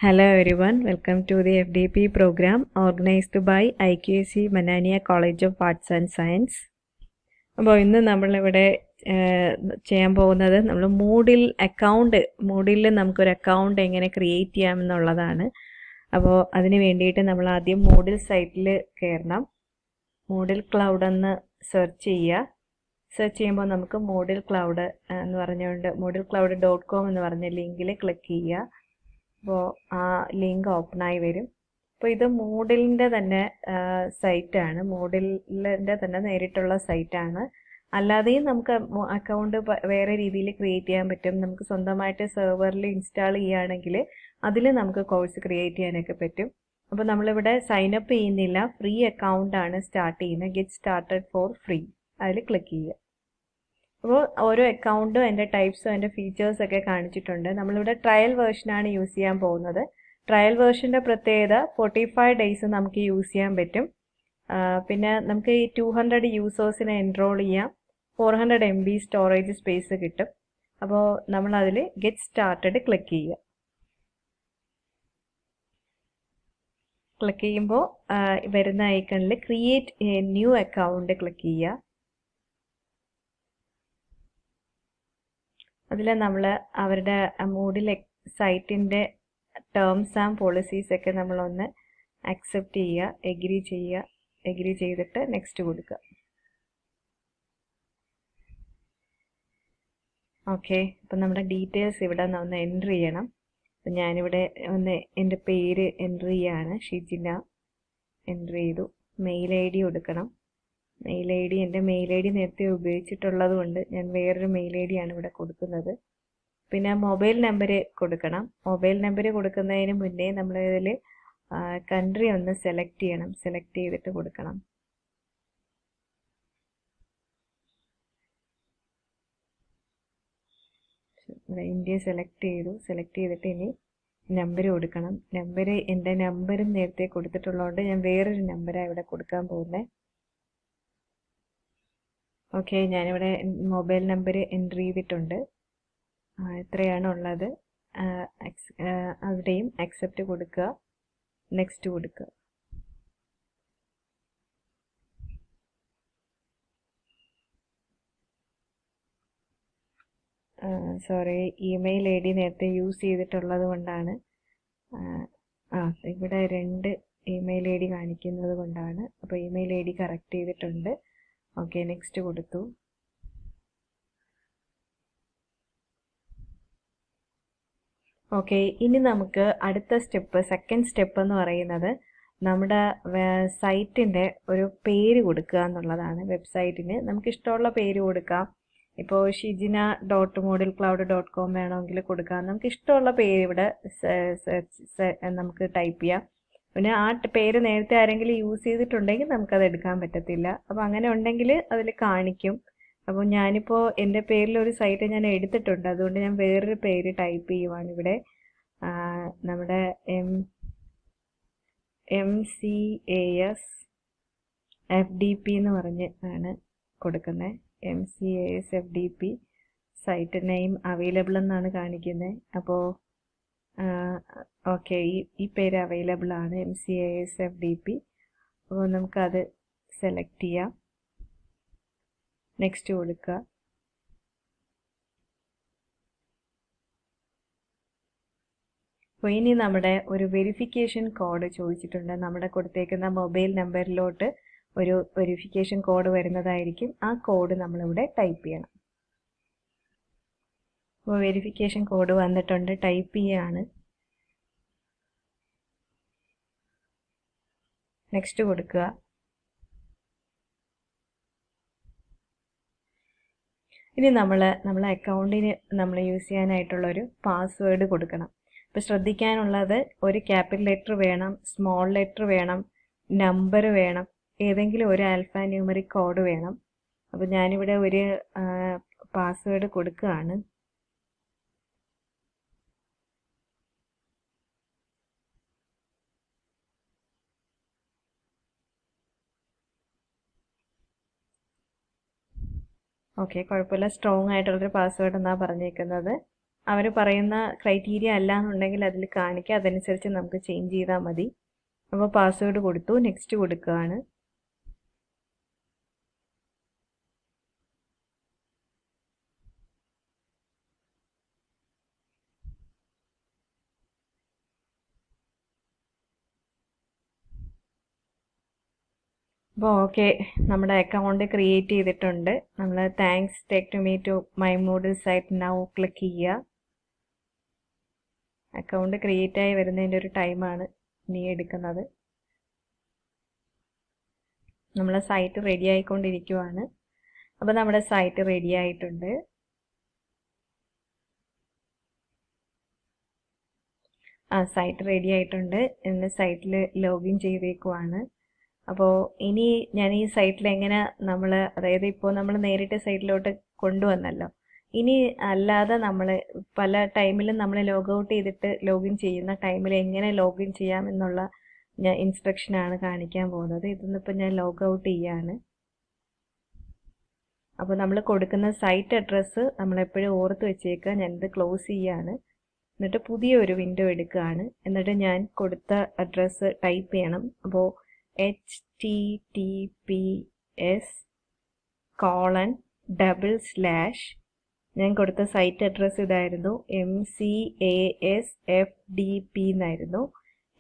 Hello everyone, welcome to the FDP program organized by IQAC Manania College of Arts and Science. അപ്പോൾ ഇന്ന് നമ്മളിവിടെ ചെയ്യാൻ പോകുന്നത് നമ്മൾ മൂഡിൽ നമുക്കൊരു അക്കൗണ്ട് എങ്ങനെ ക്രിയേറ്റ് ചെയ്യാമെന്നുള്ളതാണ്. അപ്പോൾ അതിന് വേണ്ടിയിട്ട് നമ്മൾ ആദ്യം മൂഡിൽ സൈറ്റിൽ കയറണം. മൂഡിൽ ക്ലൗഡ് എന്ന് സെർച്ച് ചെയ്യുക. സെർച്ച് ചെയ്യുമ്പോൾ നമുക്ക് മൂഡിൽ ക്ലൗഡ് എന്ന് പറഞ്ഞുകൊണ്ട് moodlecloud.com എന്ന് പറഞ്ഞ ലിങ്കിൽ ക്ലിക്ക് ചെയ്യുക. അപ്പോൾ ആ ലിങ്ക് ഓപ്പണായി വരും. അപ്പോൾ ഇത് മൂഡിലിൻ്റെ തന്നെ സൈറ്റാണ്, മൂഡിലിൻ്റെ തന്നെ നേരിട്ടുള്ള സൈറ്റാണ്. അല്ലാതെയും നമുക്ക് അക്കൗണ്ട് വേറെ രീതിയിൽ ക്രിയേറ്റ് ചെയ്യാൻ പറ്റും. നമുക്ക് സ്വന്തമായിട്ട് സെർവറിൽ ഇൻസ്റ്റാൾ ചെയ്യുകയാണെങ്കിൽ അതിൽ നമുക്ക് കോഴ്സ് ക്രിയേറ്റ് ചെയ്യാനൊക്കെ പറ്റും. അപ്പോൾ നമ്മളിവിടെ സൈനപ്പ് ചെയ്യുന്നില്ല, ഫ്രീ അക്കൗണ്ടാണ് സ്റ്റാർട്ട് ചെയ്യുന്നത്. ഗെറ്റ് സ്റ്റാർട്ടഡ് ഫോർ ഫ്രീ അതിൽ ക്ലിക്ക് ചെയ്യുക. അപ്പോൾ ഓരോ അക്കൗണ്ടും അതിൻ്റെ ടൈപ്സും അതിൻ്റെ ഫീച്ചേഴ്സൊക്കെ കാണിച്ചിട്ടുണ്ട്. നമ്മളിവിടെ ട്രയൽ വേർഷനാണ് യൂസ് ചെയ്യാൻ പോകുന്നത്. ട്രയൽ വേർഷൻ്റെ പ്രത്യേകത 45 ഡേയ്സ് നമുക്ക് യൂസ് ചെയ്യാൻ പറ്റും. പിന്നെ നമുക്ക് ഈ 200 യൂസേഴ്സിനെ എൻറോൾ ചെയ്യാം. 400 MB സ്റ്റോറേജ് സ്പേസ് കിട്ടും. അപ്പോൾ നമ്മളതിൽ ഗെറ്റ് സ്റ്റാർട്ടഡ് ക്ലിക്ക് ചെയ്യുക. ക്ലിക്ക് ചെയ്യുമ്പോൾ വരുന്ന ഐക്കണിൽ create A new account click ചെയ്യുക. അതിൽ നമ്മൾ അവരുടെ മൂഡിൽ സൈറ്റിൻ്റെ ടേംസ് ആൻഡ് പോളിസീസ് ഒക്കെ നമ്മളൊന്ന് അക്സെപ്റ്റ് ചെയ്യുക, എഗ്രി ചെയ്തിട്ട് നെക്സ്റ്റ് കൊടുക്കുക. ഓക്കെ, അപ്പം നമ്മുടെ ഡീറ്റെയിൽസ് ഇവിടെ ഒന്ന് എൻറ്റർ ചെയ്യണം. അപ്പം ഞാനിവിടെ ഒന്ന് എൻ്റെ പേര് എൻറ്റർ ചെയ്യാണ്, ഷിജിന എൻറ്റർ ചെയ്തു. മെയിൽ ID കൊടുക്കണം. മെയിൽ ID എൻ്റെ മെയിൽ ID നേരത്തെ ഉപയോഗിച്ചിട്ടുള്ളത് കൊണ്ട് ഞാൻ വേറൊരു മെയിൽ ID ആണ് ഇവിടെ കൊടുക്കുന്നത്. പിന്നെ മൊബൈൽ നമ്പർ കൊടുക്കണം. മൊബൈൽ നമ്പർ കൊടുക്കുന്നതിന് മുന്നേ നമ്മളിതിൽ കൺട്രി ഒന്ന് സെലക്ട് ചെയ്യണം. സെലക്ട് ചെയ്തിട്ട് കൊടുക്കണം. ഇന്ത്യ സെലക്ട് ചെയ്തിട്ട് ഇനി നമ്പർ കൊടുക്കണം. എൻ്റെ നമ്പറും നേരത്തെ കൊടുത്തിട്ടുള്ളതുകൊണ്ട് ഞാൻ വേറൊരു നമ്പറാണ് ഇവിടെ കൊടുക്കാൻ പോകുന്നത്. ഓക്കെ, ഞാനിവിടെ മൊബൈൽ നമ്പർ എൻറ്റർ ചെയ്തിട്ടുണ്ട്. എത്രയാണുള്ളത് അവിടെയും അക്സെപ്റ്റ് കൊടുക്കുക, നെക്സ്റ്റ് കൊടുക്കുക. സോറി, ഇമെയിൽ ID നേരത്തെ യൂസ് ചെയ്തിട്ടുള്ളത് കൊണ്ടാണ്. ഇവിടെ 2 ഇമെയിൽ ID കാണിക്കുന്നത് കൊണ്ടാണ്. അപ്പോൾ ഇമെയിൽ ID കറക്റ്റ് ചെയ്തിട്ടുണ്ട്. ഓക്കെ, നെക്സ്റ്റ് കൊടുത്തു. ഓക്കെ, ഇനി നമുക്ക് അടുത്ത സെക്കൻഡ് സ്റ്റെപ്പ് എന്ന് പറയുന്നത് നമ്മുടെ സൈറ്റിൻ്റെ ഒരു പേര് കൊടുക്കുക എന്നുള്ളതാണ്. വെബ്സൈറ്റിന് നമുക്ക് ഇഷ്ടമുള്ള പേര് കൊടുക്കാം. ഇപ്പോൾ shijina.moodlecloud.com വേണമെങ്കിൽ കൊടുക്കാം. നമുക്ക് ഇഷ്ടമുള്ള പേര് ഇവിടെ നമുക്ക് ടൈപ്പ് ചെയ്യാം. പിന്നെ ആ പേര് നേരത്തെ ആരെങ്കിലും യൂസ് ചെയ്തിട്ടുണ്ടെങ്കിൽ നമുക്കത് എടുക്കാൻ പറ്റത്തില്ല. അപ്പോൾ അങ്ങനെ ഉണ്ടെങ്കിൽ അതിൽ കാണിക്കും. അപ്പോൾ ഞാനിപ്പോൾ എൻ്റെ പേരിലൊരു സൈറ്റ് ഞാൻ എടുത്തിട്ടുണ്ട്, അതുകൊണ്ട് ഞാൻ വേറൊരു പേര് ടൈപ്പ് ചെയ്യുവാണ് ഇവിടെ. നമ്മുടെ MCAS FDP എന്ന് പറഞ്ഞ് ആണ് കൊടുക്കുന്നത്. MCAS FDP site name available എന്നാണ് കാണിക്കുന്നത്. അപ്പോൾ ഓക്കെ, ഈ പേര് അവൈലബിൾ ആണ്, MCAS FDP. അപ്പോൾ നമുക്കത് സെലക്ട് ചെയ്യാം, നെക്സ്റ്റ് കൊടുക്കുക. അപ്പോൾ ഇനി നമ്മുടെ ഒരു വെരിഫിക്കേഷൻ കോഡ് ചോദിച്ചിട്ടുണ്ട്. നമ്മുടെ കൊടുത്തേക്കുന്ന മൊബൈൽ നമ്പറിലോട്ട് ഒരു വെരിഫിക്കേഷൻ കോഡ് വരുന്നതായിരിക്കും. ആ കോഡ് നമ്മളിവിടെ ടൈപ്പ് ചെയ്യണം. അപ്പോൾ വെരിഫിക്കേഷൻ കോഡ് വന്നിട്ടുണ്ട്, ടൈപ്പ് ചെയ്യാണ്, നെക്സ്റ്റ് കൊടുക്കുക. ഇനി നമ്മളെ അക്കൗണ്ടിന് നമ്മൾ യൂസ് ചെയ്യാനായിട്ടുള്ളൊരു പാസ്വേഡ് കൊടുക്കണം. അപ്പോൾ ശ്രദ്ധിക്കാനുള്ളത് ഒരു ക്യാപിറ്റൽ ലെറ്റർ വേണം, സ്മോൾ ലെറ്റർ വേണം, നമ്പർ വേണം, ഏതെങ്കിലും ഒരു ആൽഫ ന്യൂമറിക് കോഡ് വേണം. അപ്പോൾ ഞാനിവിടെ ഒരു പാസ്വേഡ് കൊടുക്കുകയാണ്. ഓക്കെ, കുഴപ്പമില്ല, സ്ട്രോങ് ആയിട്ടുള്ളൊരു പാസ്വേഡ് എന്നാണ് പറഞ്ഞേക്കുന്നത്. അവർ പറയുന്ന ക്രൈറ്റീരിയ അല്ല എന്നുണ്ടെങ്കിൽ അതിൽ കാണിക്കുക, അതനുസരിച്ച് നമുക്ക് ചേഞ്ച് ചെയ്താൽ മതി. അപ്പോൾ പാസ്വേഡ് കൊടുത്തു, നെക്സ്റ്റ് കൊടുക്കുകയാണ്. അപ്പോൾ ഓക്കെ, നമ്മുടെ അക്കൗണ്ട് ക്രിയേറ്റ് ചെയ്തിട്ടുണ്ട്. നമ്മൾ thanks take to me to my model site now click ചെയ്യുക. അക്കൗണ്ട് ക്രിയേറ്റ് ആയി വരുന്നതിൻ്റെ ഒരു ടൈമാണ് ഇനി എടുക്കുന്നത്. നമ്മളെ സൈറ്റ് റെഡി ആയിക്കൊണ്ടിരിക്കുവാണ്. അപ്പോൾ നമ്മുടെ സൈറ്റ് റെഡി ആയിട്ടുണ്ട്. സൈറ്റ് റെഡി ആയിട്ടുണ്ട്. ഇന്ന് സൈറ്റിൽ ലോഗിൻ ചെയ്തേക്കുവാണ്. അപ്പോൾ ഇനി ഞാൻ ഈ സൈറ്റിൽ എങ്ങനെ അതായത് ഇപ്പോൾ നമ്മൾ നേരിട്ട് സൈറ്റിലോട്ട് കൊണ്ടുവന്നല്ലോ, ഇനി അല്ലാതെ നമ്മൾ പല ടൈമിലും നമ്മൾ ലോഗ് ഔട്ട് ചെയ്തിട്ട് ലോഗിൻ ചെയ്യുന്ന ടൈമിൽ എങ്ങനെ ലോഗിൻ ചെയ്യാം എന്നുള്ള ഇൻസ്ട്രക്ഷനാണ് കാണിക്കാൻ പോകുന്നത്. ഇതൊന്നിപ്പോൾ ഞാൻ ലോഗ് ഔട്ട് ചെയ്യാണ്. അപ്പോൾ നമ്മൾ കൊടുക്കുന്ന സൈറ്റ് അഡ്രസ്സ് നമ്മളെപ്പോഴും ഓർത്ത് വെച്ചേക്കുക. ഞാനിത് ക്ലോസ് ചെയ്യാണ്. എന്നിട്ട് പുതിയൊരു വിൻഡോ എടുക്കുകയാണ്. എന്നിട്ട് ഞാൻ കൊടുത്ത അഡ്രസ്സ് ടൈപ്പ് ചെയ്യണം. അപ്പോൾ https:// ഞാൻ കൊടുത്ത സൈറ്റ് അഡ്രസ്സ് ഇതായിരുന്നു, MCASFDP എന്നായിരുന്നു.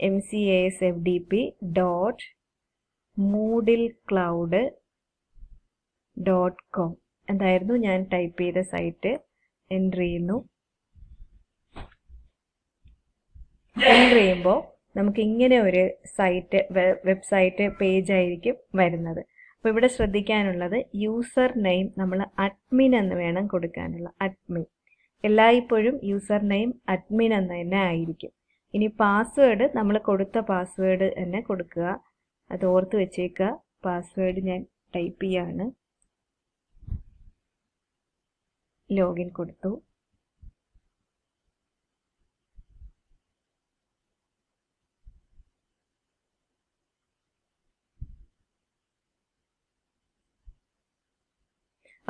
MCASFDP.moodlecloud.com എന്തായിരുന്നു ഞാൻ ടൈപ്പ് ചെയ്ത സൈറ്റ്. എൻ്റർ ചെയ്യുന്നു. എൻ്റർ ചെയ്യുമ്പോൾ നമുക്ക് ഇങ്ങനെ ഒരു വെബ്സൈറ്റ് പേജ് ആയിരിക്കും വരുന്നത്. അപ്പോൾ ഇവിടെ ശ്രദ്ധിക്കാനുള്ളത്, യൂസർ നെയിം നമ്മൾ അഡ്മിൻ എന്ന് വേണം കൊടുക്കാനുള്ള. അഡ്മിൻ എല്ലായ്പ്പോഴും യൂസർ നെയിം അഡ്മിൻ എന്ന് തന്നെ ആയിരിക്കും. ഇനി പാസ്വേഡ് നമ്മൾ കൊടുത്ത പാസ്വേഡ് തന്നെ കൊടുക്കുക, അത് ഓർത്ത് വെച്ചേക്കുക. പാസ്വേഡ് ഞാൻ ടൈപ്പ് ചെയ്യാണ്. ലോഗിൻ കൊടുത്തു.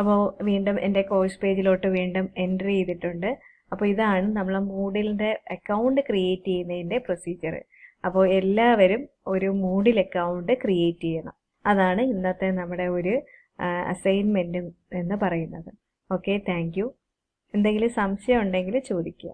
അപ്പോൾ വീണ്ടും എൻ്റെ കോഴ്സ് പേജിലോട്ട് വീണ്ടും എൻ്റർ ചെയ്തിട്ടുണ്ട്. അപ്പോൾ ഇതാണ് നമ്മൾ മൂഡിലിൻ്റെ അക്കൗണ്ട് ക്രിയേറ്റ് ചെയ്യുന്നതിൻ്റെ പ്രൊസീജിയർ. അപ്പോൾ എല്ലാവരും ഒരു മൂഡിൽ അക്കൗണ്ട് ക്രിയേറ്റ് ചെയ്യണം. അതാണ് ഇന്നത്തെ നമ്മുടെ ഒരു അസൈൻമെൻറ്റ് എന്ന് പറയുന്നത്. Okay, thank you. എന്തെങ്കിലും സംശയം ഉണ്ടെങ്കിൽ ചോദിക്കുക.